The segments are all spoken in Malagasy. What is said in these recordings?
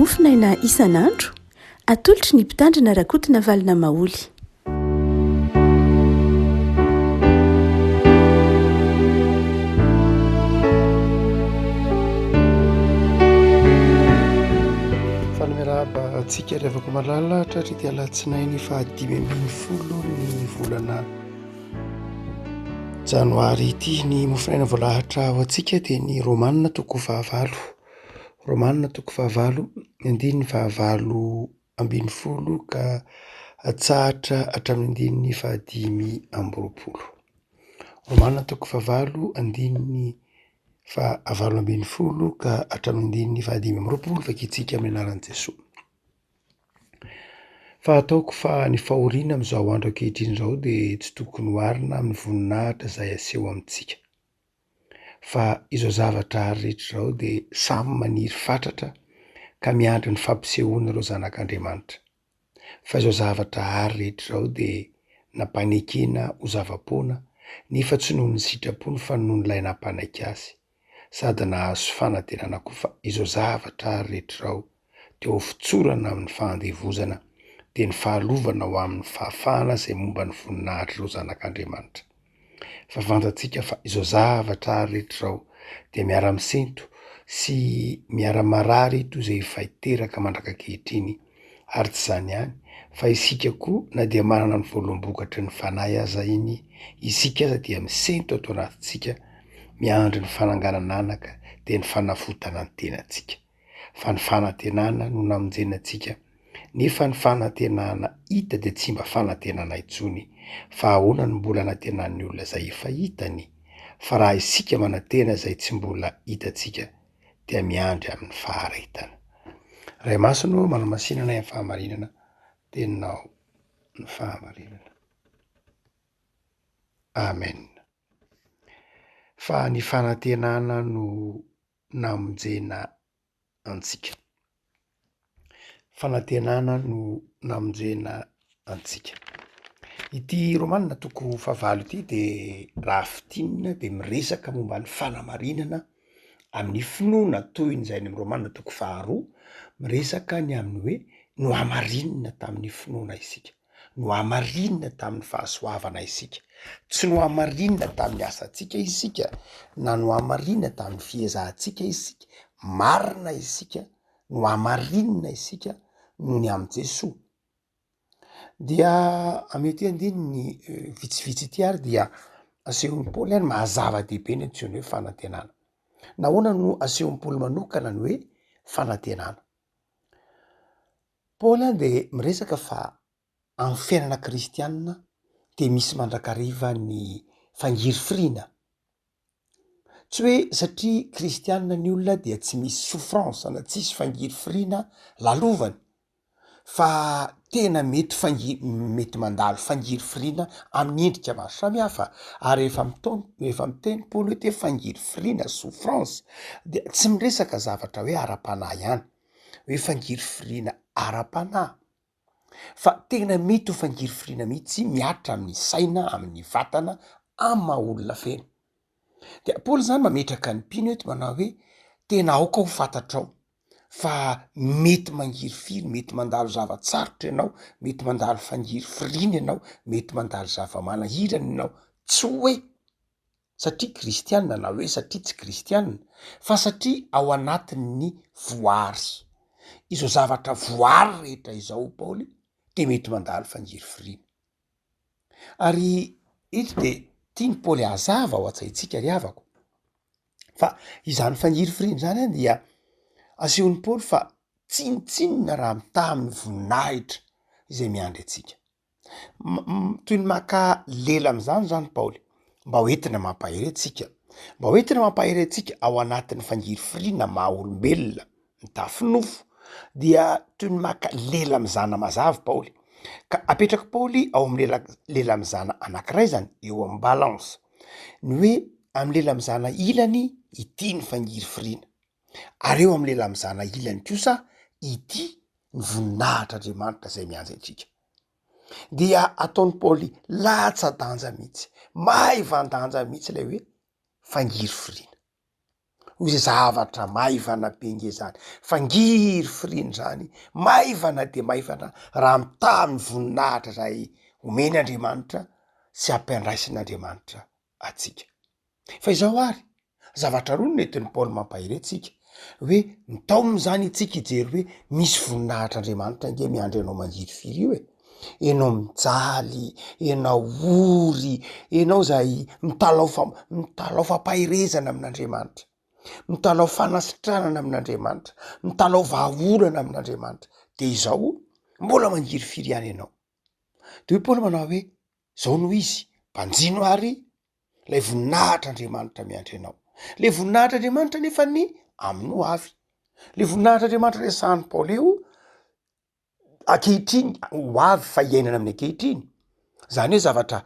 mofinaina isan'andro atolotry ny mpitandrina rakotina valina maoly. Falamiraba antsika ry avako malala tratry ty alatsinainy fa 5 ny volana janoary ity. Ny mofinaina voalahatra ho antsika dia ny romanina toko 19, romanina toko 19, andininy 19 ka atsahatra hatramin'ny 15. Romanina toko 19, andininy 19 ka hatramin'ny 15 fakitsika amin'ny anaran'i Jesosy. Fa ataoko fa ny fahoriana amin'izao andro ankehitriny izao dia tsy tokony hoarina amin'ny voninahitra izay aseho amintsika. Fa izao zavatra rehetra izao dia samy maniry fatratra ka miandry ny fampisehoana ireo zanak'Andriamanitra. Fa izao zavatra rehetra izao dia nampanekena ho zava-poana, nefa tsy noho ny sitrapony fa noho ny ilay nampanaiky azy, sady nahazo fanantenana koa. Fa izao zavatra rehetra izao dia ho fitsorana amin'ny fandevozana dia ny fahalovana ho amin'ny fahafahana izay momba ny voninahitra ireo zanak'Andriamanitra. Fa fantatsika fa izao zavatra rehetra izao dia miara-misento sy miara-marary toy izay efa hiteraka mandraka ankehitriny, ary tsy izany ihany fa isika koa na dia manana ny voaloam-bokatry ny fanahy aza iny, isika aza dia misento ato anatintsika, miandry ny fananganana anaka dia ny fanafotana ny tenantsika. Fa ny fanantenana no namonjenantsika, nefa ny fanantenana hita dia tsy mba fanantenana intsony, fa ahoana ny mbola nantenan'ny olona izay efa hitany. Fa raha isika manantena izay tsy mbola hitantsika dia miandry amin'ny faharaitana. Ray masino manamasinana amin'ny fahamarinana, teninao ny fahamarinana. Amen. Fa ny fanantenana no namonjena antsika. Fanantenana no namonjena antsika. Ity romanina toko 19 ity dia raha fitinina dia miresaka momba ny fanamarinana amin'ny finoana toy izay ny romanina toko 12 miresaka ny amin'ny hoe no hamarinina tamin'ny finoana isika, no hamarinina tamin'ny fahasoavana isika, tsy no hamarinina tamin'ny asantsika isika, na no hamarinina tamin'ny fiezahantsika isika, marina isika, no hamarinina isika no ny amin'ny Jesosy. Dia amety andininy vitsivitsy ity ary dia asehon'ny Paoly any mahazava-dehibe ny antsoina hoe fanantenana. Nahoana no asehon'ny Paoly manokana ny hoe fanantenana? Paoly any dia miresaka fa amin'ny fiainana kristianina dia misy mandrakariva ny fangirifirina. Tsy hoe satria kristianina ny olona dia tsy misy souffrance na tsisy fangirifirina lalovany, fa tena mety mandalo fangirifirina amin'ny endrika maro samihafa. Ary efa miteny Paoly hoe te fangirifirina, souffrance, dia tsy miresaka zavatra hoe ara-panahy ihany, hoe fangirifirina ara-panahy, fa tena mety ho fangirifirina mihitsy miatra amin'ny saina, amin'ny vatana, amin'ny maha olona feno. Dia Paoly zany mametraka ny mpino eto manao hoe tena aoka ho fantatrao fa mety mangirifiry, mety mandalo zavatsarotra ianao, mety mandalo fangirifirina ianao, mety mandalo zava-manahirana ianao, tsy hoe satria kristianina na hoe satria tsy kristianina, fa satria ao anatin'ny voary. Izao zavatra voary rehetra izao Paoly dia mety mandalo fangirifirina. Ary ito dia tiany Paoly hazava ho atsaitsika ry havako, fa izany fangirifirina izany dia asehon'ny Paoly fa tsinitsinina raha mitaha amin'ny voninahitra izay miandry antsika. Toy ny maka lela amin'izany zany Paoly, mba hoentina mampahery antsika ao anatin'ny fangirifirina maha olombelona mitafinofo, dia toy ny maka lela mizana mazava Paoly. Ka apetraka Paoly ao amin'ny lela mizana anankiray zany, eo amin'ny balance, ny hoe amin'ny lela mizana ilany ity ny fangirifirina, ary eo amin'ny lela mizana ilany kosa ity ny voninahitran'Andriamanitra izay miandry antsika. Dia ataon'ny Paoly latsa-danja mihitsy, mahay van-danja mihitsy ilay hoe fangirifirina. hoy zay zavatra maivana benge zany fa ngiry firiny zany maivana de maivana raha mitamy voninahitra zay omeny Andriamanitra sy ampiandraisin'Andriamanitra atsika. Fa izao ary zavatra roa nentin'ny Paoly mampahirentsika hoe mitaomizany itsika ijery hoe misy voninahitr'Andriamanitra nge miandry anao manjiry firy io enao mijaly, enao ory, enao zay mitalao fampahirezana amin'Andriamanitra, mitalao fanasitranana amin'Andriamanitra, mitalao vahaolana amin'Andriamanitra, de izao mbola manjiry firy ihany ianao. De hoe Paoly manao hoe zao noho izy mpanjino ary lay voninahitr'Andriamanitra miandry anao, le voninahitr'Andriamanitra nefa ny amin'ny ho avy, le voninahitr'Andriamanitra resahan'ny Paoly eo ankehitriny ho avy fa iainana amin'ny ankehitriny, zany hoe zavatra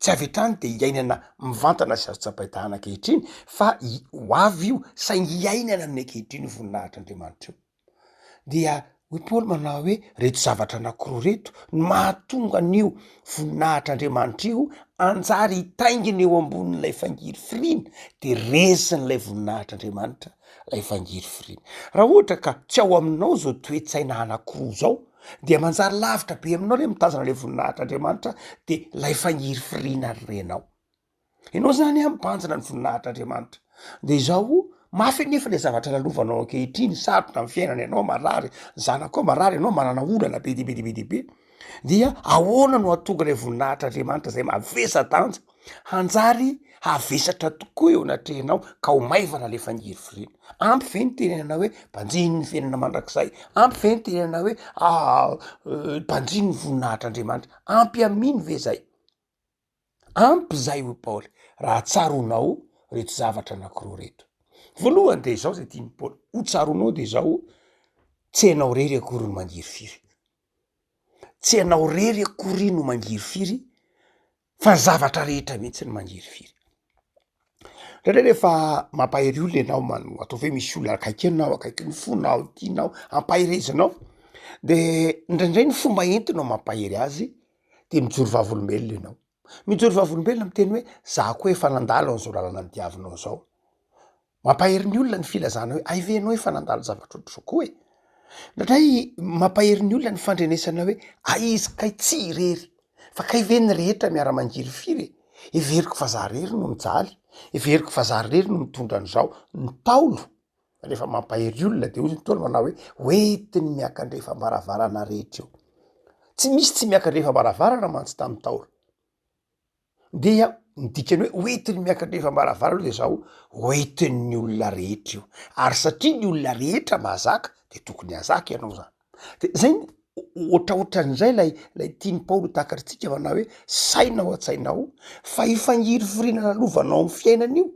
tsy avy hatrany de iainana mivantana sy azo tsapaitahana ankehitriny fa ho avy io saingy iainana amin'ny ankehitriny voninahitr'Andriamanitra io. Dia hoy Paoly manao hoe reto zavatra anankiroa reto ny mahatonga an'io voninahitr'Andriamanitra io anjary hitaingina eo ambonin'ilay fangiry firiana de resin'ilay voninahitr'Andriamanitra lay fangiry firiana. Raha ohatra ka tsy ao aminao zao toe-tsaina anankiroa zao dia manjary lavitra be aminao le mitazana le voninahitr'Andriamanitra de lay fangiry firiana renao. Ianao zany mibanjina ny voninahitr'Andriamanitra de izao mafy nefa le zavatra lalovanao ankehitriny sarotra amin'ny fiainana, ianao marary, zanakao marary, ianao manana olana be dibe dia ahoana no hatonga le voninahitr'Andriamanitra zay mavesa-danja hanjary havesatra tokoa eo anatrehanao ka ho maivana le fangiry firiana. Ampy ve ny tenenana hoe mpanjiny ny fiainana mandrakizay, ampy ve ny tenenana hoe mpanjiny ny voninahitr'Andriamanitra, ampy aminy ve zay? Ampy zay hoy Paoly raha tsaronao reto zavatra anankiroa reto. Voalohany de izao zay tiany Paoly, ho tsaronao de izao tsy hainao rery akory no mangiry firy, tsy hainao rery akory no mangiry firy fa zavatra rehetra mihitsy ny mangiry firy. Ndraindray rehefa mampahiry olona ianao atao hoe misy olona akaiky anao, akaiky ny fonao, tianao ampahirezinao de ndraindray ny fomba entinao mampahiry azy de mijoro vavolombelona ianao, mijoro vavolombelona miteny hoe za koa efa nandalo an'izao lalana nitiavinao zao. Mampahiry ny olona ny filazana hoe aivenao efa nandalo zavatra ohatr'izao koa e. Ndraindray mampahiry ny olona ny fandrenesana hoe aizy kay tsy irery fa kay ve ny rehetra miara-mangiry firy, everiko fa za rery no mijaly, everiko fa za rery no mitondra an'izao ny taolo. Rehefa mampahiry olona de hoy ny Paoly manao hoe hoentiny miakandrefa-baravarana rehetra io, tsy misy tsy miakandrefa-baravarana mantsy tamin'ny taolo. Dia ny dikany hoe hoentiny miakandrefa-baravarana de zao hoentin'ny olona rehetra io, ary satria ny olona rehetra mahazaka de tokony hazaka ianao zany. De zay ohatraohatran'izay lay tiany Paoly takaritsika manao hoe sainao an-tsainao fa ifangiry firiana lalovanao amin'ny fiainana io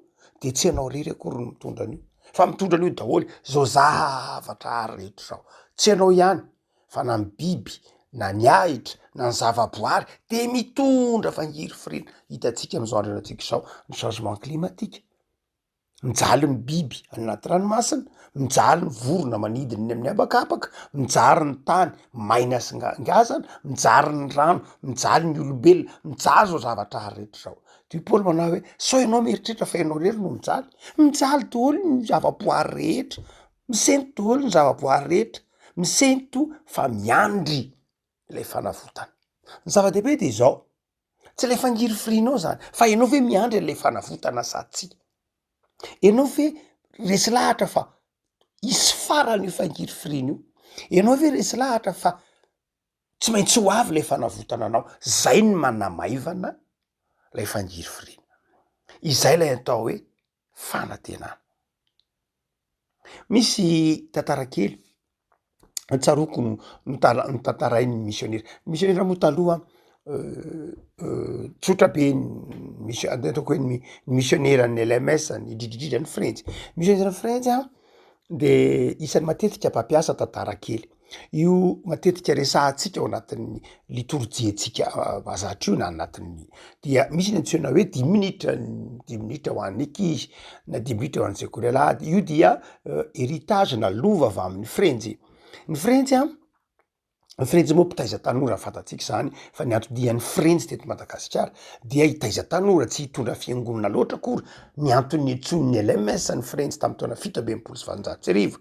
de tsy hainao rery akory no mitondra an'io, fa mitondra an'io daholy zao zavatra ary rehetra zao, tsy hainao ihany fa na ny biby na ny ahitra na ny zavaboary de mitondra fangiry firiana. Hitantsika am'izao andro antsika izao ny changement climatique, mijaly ny biby any anaty ranomasina, mijaly ny vorona manidiny amin'ny habakabaka, mijary ny tany maina sy ngazana, mijary ny rano, mijaly ny olombelona, mijaly zao zavatra ary rehetra zao. De Paoly manao hoe sao ianao mieritreritra fa ianao rery no mijaly daholo ny zavaboary rehetra, misento daholo ny zavaboary rehetra, misento fa miandry ilay fanavotana. Ny zava-dehibe de izao, tsy ilay fangiry firianao zany fa ianao ve miandry an'ilay fanavotana sa tsia? Ianao ve resy lahatra fa hisy farany io fangiry firiana io? Ianao ve resy lahatra fa tsy maintsy ho avy lay fanavotana anao? Zay ny manamaivana lay fangiry firiana. Izay lay atao hoe fanantenana. Misy tantara kely tsaroko no tantarain'ny missionnaire. Missionnaire moa taloha tsotra be ataoko hoe ny missionnaire ny LMS ny dridridritra ny Frentzy. Missionnaire ny Frentzy de isan'ny matetika mpampiasa tantara kely. Io matetika resahantsika ao anatin'ny liturjiantsika mazatra io na anatin'ny dia misy ny antsoina hoe 10 minitra ho an'ny ankizy na 10 minitra ho an'ny sekoly alahady. Io dia héritage na lova avy amin'ny Frentzy. Ny Frentzy ny Frentzy moa mpitaiza tanora fatatsika zany fa ny antodian'ny Frentzy teto Madagasikara dia hitaiza tanora tsy hitondra fiangonana loatra akory ny antony antson'ny LMS ny Frentzy tamin'ny taona 7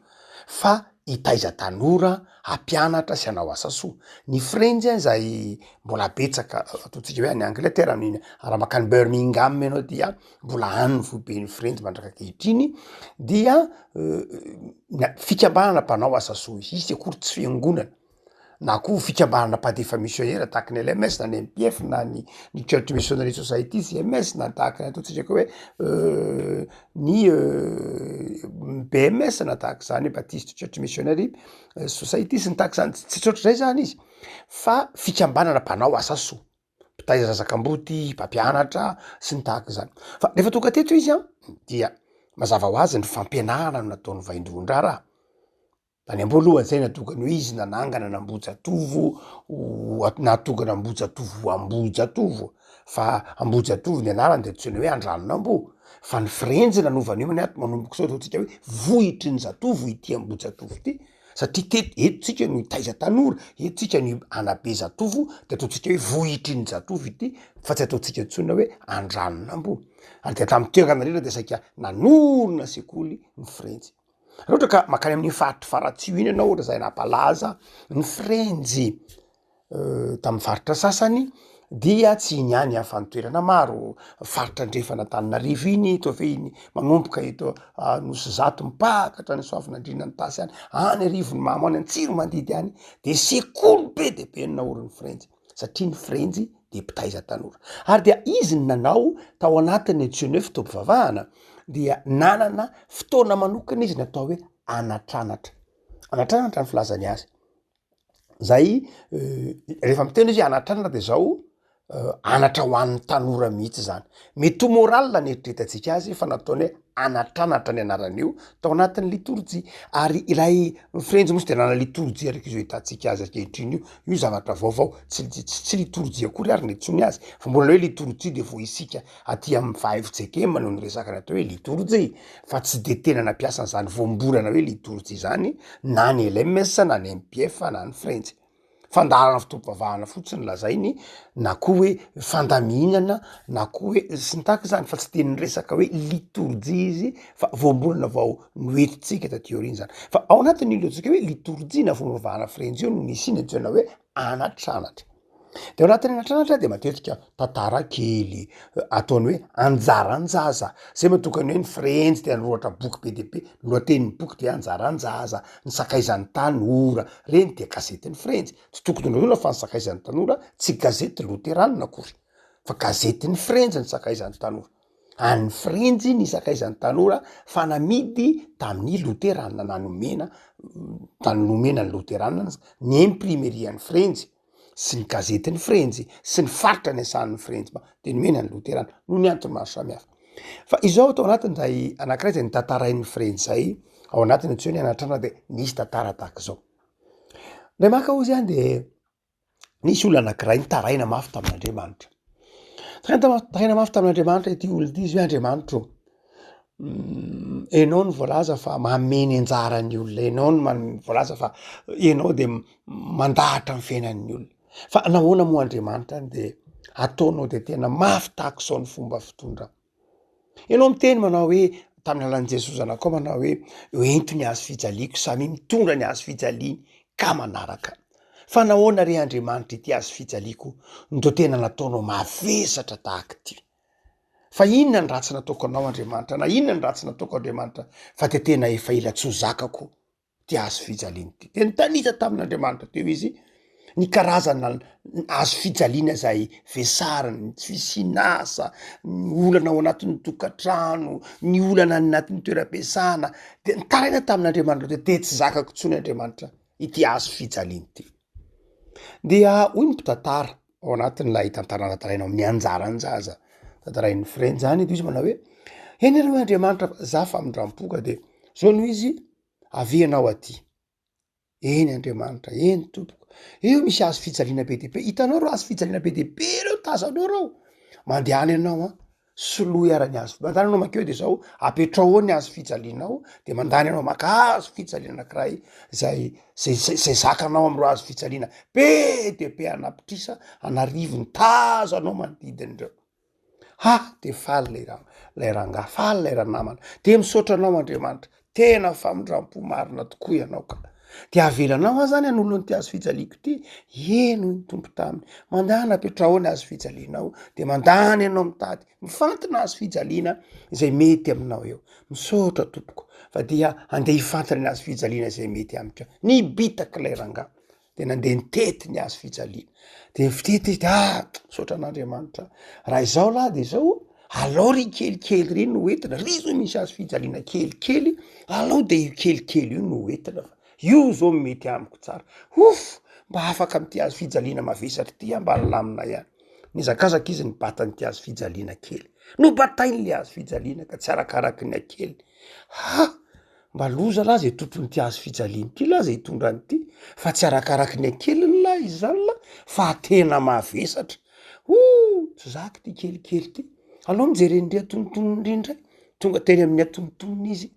fa hitaiza tanora hampianatra sy hanao asa soa. Ny Frentzy zay mbola betsaka ataontsika hoe any Angleterre amin'ny aramakany Birmingham ianao dia mbola any ny voibe ny Frentzy mandraka ankehitriny dia fikambanana mpanao asa soa izy akory tsy fiangonana na koa fikambanana padefa missionnaire tahaka ny LMS na ny MPF na ny Church Missionary Society CMS na tahaka ny ataontsika hoe ny BMS na tahaka zany Baptist Church Missionary Society sy ny tahaka zany tsy tsotr'izay zany izy fa fikambanana mpanao asa soa mpitaiza zazakam-boty mpampianatra sy ny tahaka zany fa rehefa tonga teto izy dia mazava ho azy ny fampianarana no nataony vaindron-draharaha any amboalohany zay natokany hoe izy nanangana nambojatovo natokana ambojatovo ambojatovo fa ambojatovo ny anarany de tsoina hoe andranonambo fa ny Frentzy nanovany io manomboka sao ataontsika hoe vohitry ny zatovo ity ambojatovo ity satria etotsika no hitaiza tanora etotsika no anabe zatovo de ataontsika hoe vohitry ny zatovo ity fa tsy ataontsika tsoina hoe andranonambo ary de tamin'ny toeranarena de saika nanorona sekoly ny Frentzy. Raha ohatra ka makany amin'ny faritry faratsio iny ianao ohatra zay napalaza ny Frentzy tamin'ny faritra sasany dia tsy niany amin'ny fanotoerana maro faritra andrefana Antananarivo iny toa ve iny manomboka eto Nosizato mipakatra ny Soavinandriana ny tasy any Arivony Mamo any Antsiro mandidy any de sekoly be de be naorin'ny Frentzy satria ny Frentzy de mpitaiza tanora ary dia izy ny nanao tao anatin'ny edition 9 tobivavahana dia nanana fotoana manokana izy natao hoe anatranatra ny filazany azy zay rehefa miteny izy anatranatra de zao anatra ho an'ny tanora mihitsy zany mety moral ny eritreretantsika azy fa nataony hoe anatranatra ny anaran'io tao anatin'ny liturjia ary ilay Frentzy mosy de nana liturjia araka izy hitantsika azy ankehitriny io zavatra vaovao tsy liturjia akory ary ny etsony azy fa mbola hoe liturjia de vo isika aty amin'ny FJKM no ny resaka natao hoe liturjia fa tsy de tena nampiasana zany voambolana hoe liturjia zany na ny LMS na ny MPF na ny Frentzy fandarana fitopavahana fotsiny lazainy na koa hoe fandaminana na koa hoe sy ny tahaka zany fa tsy teny resaka hoe liturjia izy fa voambolana vao noetitsika taty aoriana zany fa ao anatin'ny ilontsika hoe liturjia na fomavahana Frentzy io no nisy iny antsoina hoe anatranatra de ao anatin'ny anatranatra de matetika tantara kely ataony hoe anjaranjaza zay matokany hoe ny Frentzy de anohatra boky be de be lohatenin'ny boky de anjaranjaza ny sakaizan'ny tanora reny de gazetin'ny Frentzy tsy tokony nona fa ny sakaizan'ny tanora tsy gazety loteranina akory fa gazetin'ny Frentzy ny sakaizan'ny tanora any Frentzy ny sakaizan'ny tanora fa namidy tamin'ny loteranina nanomena ny loteranina ny imprimerian'ny Frentzy sy ny gazetin'ny Frentzy sy ny faritra ny asan'ny Frentzy de nomena ny loterana no ny antony maro samihafa fa izao tao anatiny zay anankiray zay ny tantarain'ny Frentzy zay ao anatiny antsoiny anatrana de nisy tantara tahaka zao le maka ozy any de nisy olona anankiray nitaraina mafy tamin'Andriamanitra taraina mafy tamin'Andriamanitra ity olona ity izy hoe Andriamanitra enao ny voalaza fa mameny anjarany olona enao ny voalaza fa enao de mandahatra ny fiainan'ny olona fa nahoana moa Andriamanitra de ataonao de tena mafy tahaka sao ny fomba fitondra enao miteny manao hoe tamin'ny alan'i Jesosy anakao manao hoe ento ny hazo fijaliako samy mitondra ny hazo fijaliany ka manaraka fa nahoana re Andriamanitra ity hazo fijaliako ndo tena nataonao mavesatra tahaka ity fa inona ny ratsy nataoko anao Andriamanitra na inona ny ratsy nataoko Andriamanitra fa te tena efa ila tsy ho zakako ty hazo fijaliany ty de nitanisa tamin'Andriamanitra teo izy ny karazana hazo fijaliana zay vesariny tsy fisinasa ny olana ao anatin'ny tokantrano ny olana anatin'ny toeram-piasana de nitaraina tamin'Andriamanitra te tsy zakako tsony Andriamanitra ity hazo fijaliany ty dia hoy ny mpitantara ao anatin'lay tantarana taraina amin'ny anjaranjaza tantarain'ny Frentzy zany de izy manao hoe eny areo Andriamanitra za fa mindrampoka de zao no izy avianao aty eny Andriamanitra eny tompoko eo misy hazo fijaliana be de be hitanao reo hazo fijaliana be de be reo tazanao reo mandehany ianao soloa iara-ny azo mandany anao makeo de zao apetrao ao ny azo fijalianao de mandany anao maka azo fijaliana anakiray zay zakanao am'ro azo fijaliana be de be anapitrisa anarivony tazo anao manodidin'ireo de faly lay ranga faly lay ranamana de misaotra anao Andriamanitra tena famindram-po marina tokoa ianao ka de avelanao a zany an'olony ty azo fijaliko ty eno ny tompo taminy mandany apetrao ny azo fijalianao de mandany anao mitady mifantina azo fijaliana zay mety aminao eo misaotra tompoko fa dia andeha hifantina ny azo fijaliana zay mety amiko ny bitaka lay ranga de nandeha nitety ny azo fijaliana de fitety izy misaotra an'Andriamanitra raha izao lahy de zao alao ry kelikely reny no entina ry zo misy azo fijaliana kelikely alao de io kelikely io no entina fa io zao mety amiko tsara mba afaka am'ty azo fijaliana mavesatry ty ambany lamina ihany nizakazaka izy nibata n'ty azo fijaliana kely no batainy le azo fijaliana ka tsy arakaraky ny akely mba loza lahy zay tompony ty azo fijaliana ty lahy zay hitondrany ty fa tsy arakaraky ny akely lahy izy zany la fa tena mavesatra tsy zaky ty kelikely ty alao mijerendre atonotony indrindray tonga teny amin'ny atonotony izy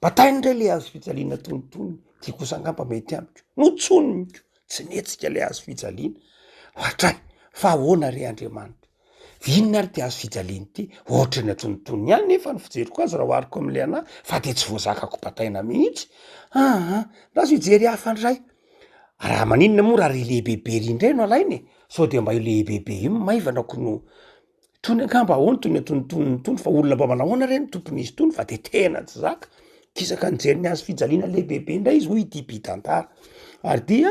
batainy ndray le azo fijaliana atonotony ty kosa angamba mety amiko no tsoniko tsy netsika le azo fijaliana hatray fa ahoana re Andriamanitra vinona ary ty azo fijaliana ty ohatra ny atonotony ihany nefa ny fijeriko azy raha ohariko am'le anahy fa de tsy voazakako bataina mihitsy raha ijery hafandray raha maninona moa raha re lehibebe rindray no alainy sao de mba io lehibebe io maivanako no tony angamba ahoany tony atonotony tony fa olona mba manahoana reny tompony izy tony fa de tena tsy zaka kisaka nijery ny azo fijaliana lehibebe indray izy hoy ity tantara ary dia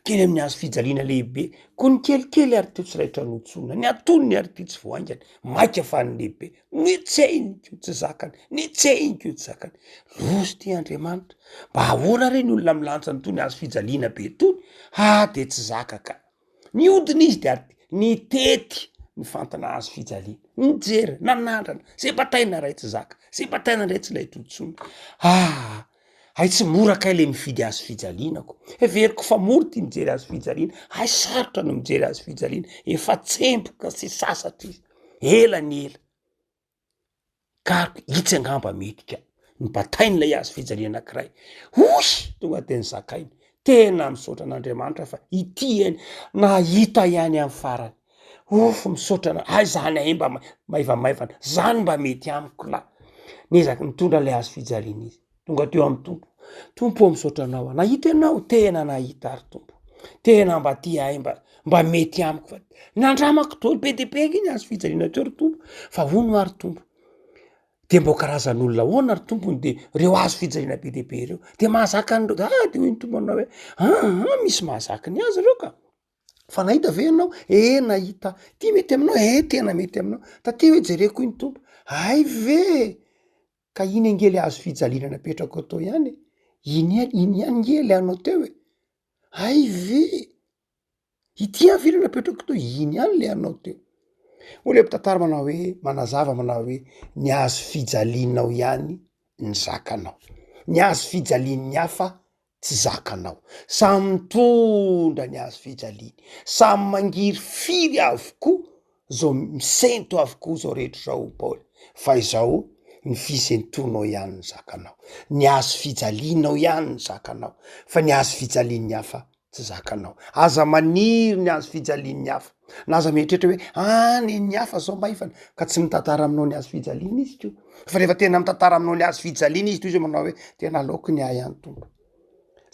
kely amin'ny azo fijaliana lehibe ko ny kelikely ary teo tsy raitra notsona ny atonony ary ty tsy voaingany maika fa ny lehibe nitsehiny tsy zakany nitsehiny ko tsy zakany lozy ty Andriamanitra mba ahoana reny olona milantsa ny tony azo fijaliana be tony de tsy zakaka niodiny izy de ary nitety ny fantana azo fijaliana nijery nanandrana zay bataina ray tsy zaka zay bataina ndray tsy lay totsona hay tsy mora kay le mifidy azo fijalianako everiko fa mora ty mijery azo fijaliana hay sarotra no mijery azo fijaliana efa tsempoka sy sasatra izy ela ny ela kariko itsy angamba metika ny batainy lay azo fijaliana anakiray tonga teny zakainy tena misaotra an'Andriamanitra fa ity eny nahita ihany amin'ny farany misaotra zany aemba maivamaivana zany mba mety amiko la nezaky mitondra le azo fijaliana izy tonga teo amin'ny tompo misaotra anao nahita ianao tena nahita ary tompo tena mba ty mba mety amiko fa nandramako toly be de be iny azo fijaliana teo ry tompo fa hono ary tompo de mbo karazan'olona ahoana ary tompony de reo azo fijaliana be de be reo de mahazaka an'reo de hoy ny tompo anao hoe misy mahazaka ny azy reo ka fa nahita ve ianao nahita ty mety aminao tena mety aminao taty hoe jereko iny tompo hay ve ka iny angely azo fijaliana napetrako atao ihany iny ihany ngely anao teo hay ve ity avira napetrako atao iny ihany le anao teo ole mpitantara manao hoe manazava manao hoe ny azo fijalianao ihany ny zakanao ny azo fijalian'ny hafa tsy zakanao samy mitondra ny azo fijaliany samy mangiry firy avokoa zao misento avokoa zao rehetra zao Paoly fa izao ny fisentonao ihany ny zakanao ny azo fijalianao ihany ny zakanao fa ny azo fijalian'ny hafa tsy zakanao aza maniry ny azo fijalian'ny hafa na aza mieritreritra hoe ny hafa zao maivana ka tsy mitantara aminao ny azo fijaliana izy to fa rehefa tena mitantara aminao ny azo fijaliana izy to izy manao hoe tena laoko ny ahy ihany tompo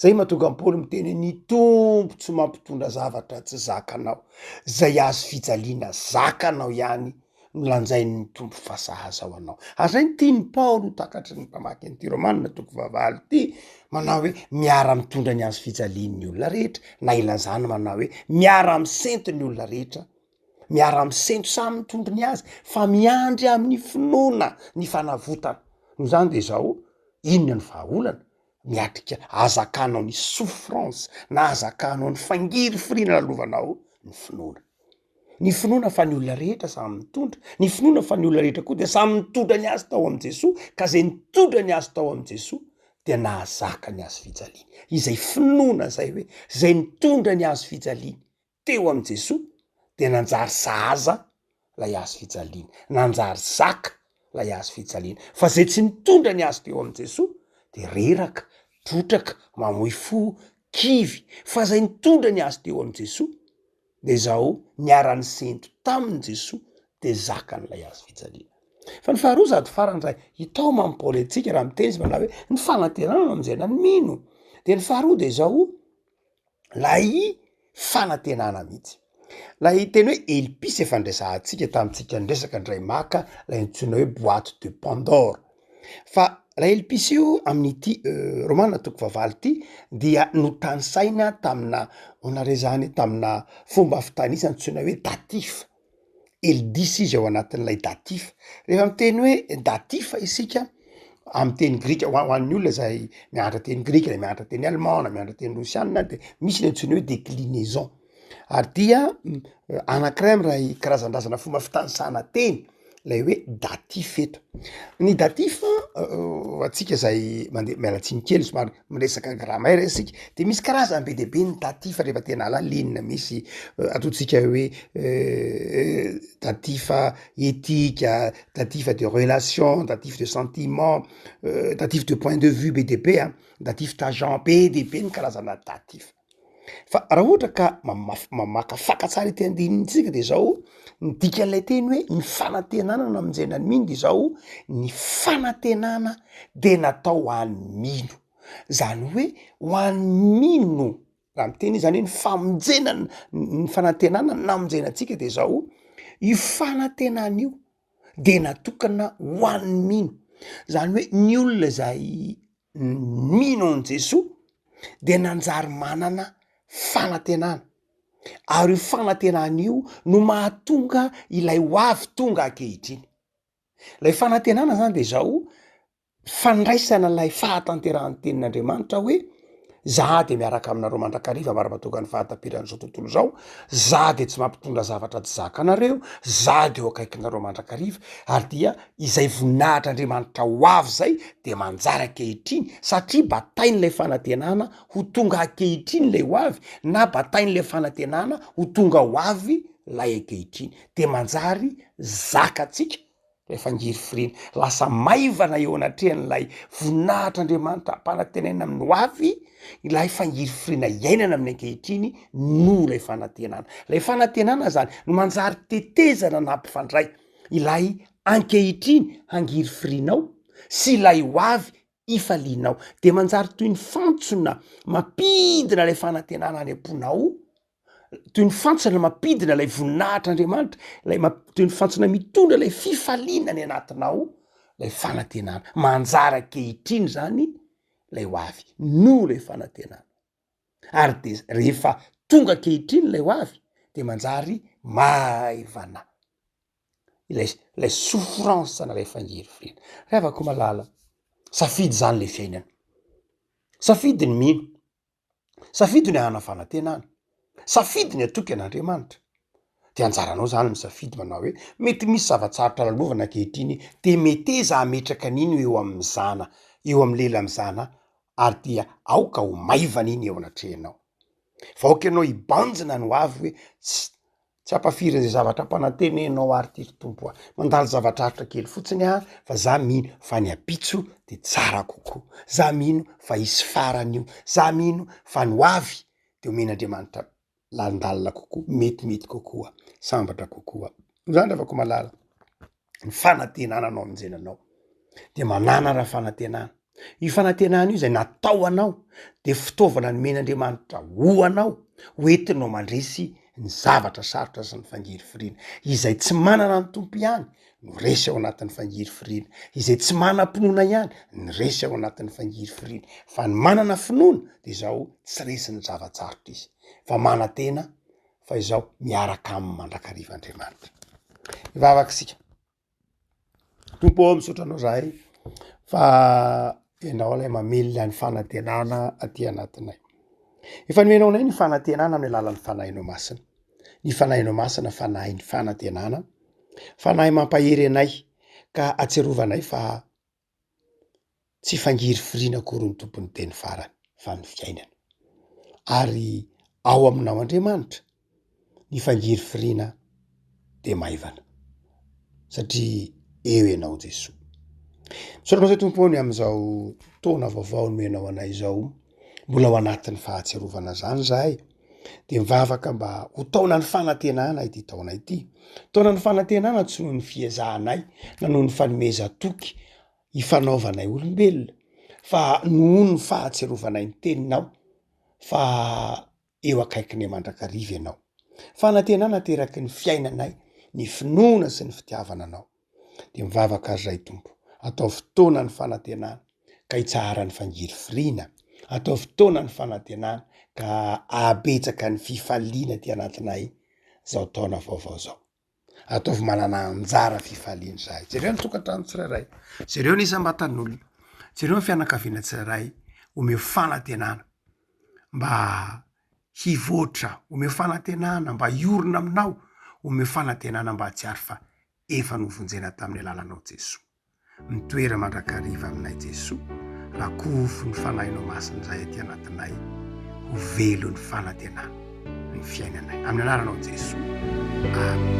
zay mahatonga ny Paoly miteny ny tompo tsy mampitondra zavatra tsy zakanao zay azo fijaliana zakanao ihany nolanjain'ny tompo fasahaza ho anao azay ny tiany Paoly ho takatry ny mpamaky ny ty Romanina toko vavaly ty manao hoe miara mitondra ny azo fijalian'ny olona rehetra na ilazany manao hoe miara misento ny olona rehetra miara misento samy mitondry ny azy fa miandry amin'ny finoana ny fanavotana no zany de zao inona ny vahaolana miatrika azakanao ny souffrance na azakanao ny fangiry firina lalovanao ny finoana fa ny olona rehetra samy mitondra ny finoana fa ny olona rehetra koa de samy mitondra ny azy tao am' Jesosy ka zay nitondra ny azy tao am' Jesosy de nahazaka ny azo fijaliana izay finoana zay hoe zay nitondra ny azo fijaliana teo am' Jesosy de nanjary zaza lay azo fijaliana, nanjary zaka lay azo fijaliana, fa zay tsy nitondra ny azy teo am' Jesosy de reraka, trotraka, mamoy fo, kivy, fa zay nitondra ny azy teo am' Jesosy de zao niara-ny sento tamin' Jesosy de zakan'lay azo fijaliana. Fa ny faharoa sady faran'izay hitao mampipaoly antsika raha miteny izy manao hoe ny fanantenana am'izay mino, de ny faharoa de zao lay fanantenana mihitsy. Lay teny hoe elpisy efa ndraisantsika tamitsika nresaka ndray maka lay nitsoina hoe boîte de Pandore. Fa lay elpisy io amin'ity Romana toko vavalo ty dia notanisaina tamina onare zany tamina fomba fitanisana nitsoina hoe datif. Eldis izy ao anatin'lay datif. Rehefa miteny hoe datif isika amy teny grika ho an'ny olona zay mianatra teny grika, mianatra teny allemand na mianatra teny rosianina de misy le antsoina hoe déclinaison. Ary dia anankiray am'ray karazan-drazana fomba fitanisana teny lay hoe datif eto. Ny datif atsika zay mandeha mialatsiny kely somary miresaka grammaire asika de misy karazany be de be ny datif rehefa tena alalinina, misy ataotsika hoe datif éthique, datif de relation, datif de sentiment, datif de point de vue be de be datif d'agent be de be ny karazana datif. Fa raha ohatra ka mamaka fankatsara ity andinintsika de zao ny dikan'lay teny hoe ny fanantenana namonjena ny mino de zao ny fanantenana de natao ho an'ny mino, zany hoe ho an'ny mino raha miteny zany hoe ny famonjena ny fanantenana namonjenantsika de zao io fanantenana io de natokana ho an'ny mino, zany hoe ny olona zay mino an' Jesosy de nanjary manana fanantenana, ary io fanantenana io no mahatonga ilay ho avy tonga ankehitriny. Lay fanantenana zany de zao fandraisana lay fahatanteran'ny tenin'Andriamanitra hoe za de miaraka aminareo mandrakariva mara-patoka ny fahatapiran'izao tontolo zao, za de tsy mampitondra zavatra tsy zakanareo, za de eo akaikinareo mandrakariva, ary dia izay voninahitr'Andriamanitra ho avy zay de manjary ankehitriny satria batain'lay fanantenana ho tonga ankehitriny lay ho avy, na batain'lay fanantenana ho tonga ho avy lay ankehitriny, de manjary zakatsika lay fangiry firiana, lasa maivana eo anatrehan'lay voninahitr'Andriamanitra ampanantenaina amin'ny ho avy ilay fangiry firiana iainana amin'ny ankehitriny no lay fanantenana. Lay fanantenana zany no manjary tetezana nampifandray ilay ankehitriny hangiry firianao sy ilay ho avy ifalianao, de manjary toy ny fantsona mampidina lay fanantenana any am-ponao, toy ny fantsona mampidina lay voninahitr'Andriamanitra, toy ny fantsona mitondra lay fifaliana ny anatinao, lay fanantenana manjary ankehitriny zany lay ho avy no lay fanantenana. Ary de rehefa tonga ankehitriny lay ho avy de manjary maivana ilay souffrance na lay fangiry firiana. Revako malala, safidy zany le fiainana, safidy ny mino, safidy ny hana fanantenana, safidy ny atoky an'Andriamanitra, de anjaranao zany misafidy manao hoe mety misy zavatsarotra lalovana ankehitriny de meteza hametraka an'iny eo amin'ny zana, eo amin'ny lela am'zana, ary dia aoka ho maivana iny eo anatrehanao. Fa aoka ianao hibanjina ny ho avy hoe tsy ampafiry zay zavatra ampanantenenao ary ty tompo aho, mandalo zavatraritra kely fotsiny fa za mino fa ny apitso de tsara kokoa, za mino fa hisy farany io, za mino fa ny ho avy de omen'Andriamanitra landalina kokoa, metimety kokoa, sambatra kokoa. Zany revako malala, ny fanantenana anao amonjenanao de manana raha fanantenana, io fanantenana io zay natao anao de fitaovana nomen'Andriamanitra ho anao hoentinao mandresy ny zavatra sarotra sy ny fangiry firiana, izay tsy manana ny tompo ihany no resy ao anatin'ny fangiry firiana, izay tsy manam-pinoana ihany ny resy ao anatin'ny fangiry firiana, fa ny manana finoana de zao tsy resy ny zavatsarotra izy, fa manantena fa izao miaraka amin'ny mandrakariva Andriamanitra. Ivavakasika tompo ao misaotra anao zahay fa ianao lay mamelona ny fanantenana aty anatinay. Efa nomenao anay ny fanantenana amin'ny alalan'ny fanahinao masina, ny fanahinao masina fanahy ny fanantenana, fanahy mampahery anay ka atserovanay fa tsy fangiry firiana akory ny tompony teny farany fa ny fiainana, ary ao aminao Andriamanitra ny fangiry firiana de maivana. satria eo ianao Jesosy. Misaotra mazay tompony am'izao taona vaovao nomenao anay zao, mbola ao anatin'ny fahatserovana zany zahay, de mivavaka mba ho taona ny fanantenana ity taona ity. Taona ny fanantenana tsy noho ny fiezahanay na noho ny fanomeza toky hifanaovanay olombelona, fa noho ny fahatserovanay ny teninao, fa eo akaikiny mandrakariva ianao. Fanantenana teraky ny fiainanay, ny finoana sy ny fitiavana anao. De mivavaka azy zay tompo, atao fotoana ny fanantenana ka hitsara ny fangiry firina, atao fotoana ny fanantenana ka abetsaka ny fifaliana ty anatinay zao taona vaovao zao. Ataovy manana anjara fifaliana zahay. Jereo ny tokantrano tsirairay, jereo ny isam-batan'olona, jereo ny fianakaviana tsirairay, omeo fanantenana mba hivoatra, omeo fanantenana mba hiorina aminao, omeo fanantenana mba tsy ary fa efa novonjena tamin'ny alalanao Jesosy. Mitoera mandrakariva aminay Jesosy, rakofo ny fanahinao masin'izay aty anatinay, ho velo ny fanantenana ny fiainanay. Amin'ny anaranao Jesosy. Amen.